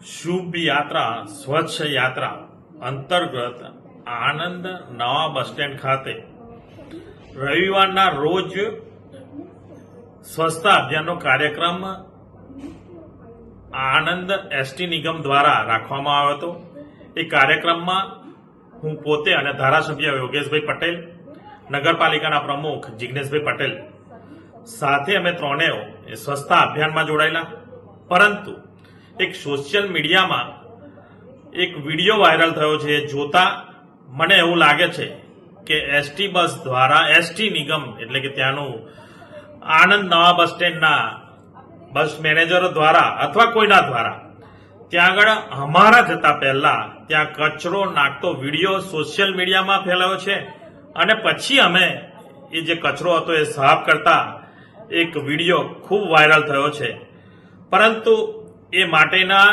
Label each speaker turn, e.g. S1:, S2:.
S1: શુભ યાત્રા સ્વચ્છ યાત્રા અંતર્ગત આણંદ નવા બસ સ્ટેન્ડ ખાતે રવિવારના રોજ સ્વચ્છતા અભિયાનનો કાર્યક્રમ આણંદ એસટી નિગમ દ્વારા રાખવામાં આવ્યો હતો। એ કાર્યક્રમમાં હું પોતે અને ધારાસભ્ય યોગેશભાઈ પટેલ, નગરપાલિકાના પ્રમુખ જિગ્નેશભાઈ પટેલ સાથે અમે ત્રણેય એ સ્વચ્છતા અભિયાનમાં જોડાયેલા। પરંતુ એક સોશિયલ મીડિયામાં એક વિડીયો વાયરલ થયો છે, જોતા મને એવું લાગે છે કે એસટી બસ દ્વારા એસટી નિગમ એટલે કે ત્યાંનું આણંદ નવા બસ સ્ટેન્ડના બસ મેનેજરો દ્વારા અથવા કોઈના દ્વારા ત્યાં આગળ અમારા જતા પહેલા ત્યાં કચરો નાખતો વિડીયો સોશિયલ મીડિયામાં ફેલાયો છે અને પછી અમે એ જે કચરો હતો એ સાફ કરતા એક વિડીયો ખૂબ વાયરલ થયો છે। પરંતુ એ માટેના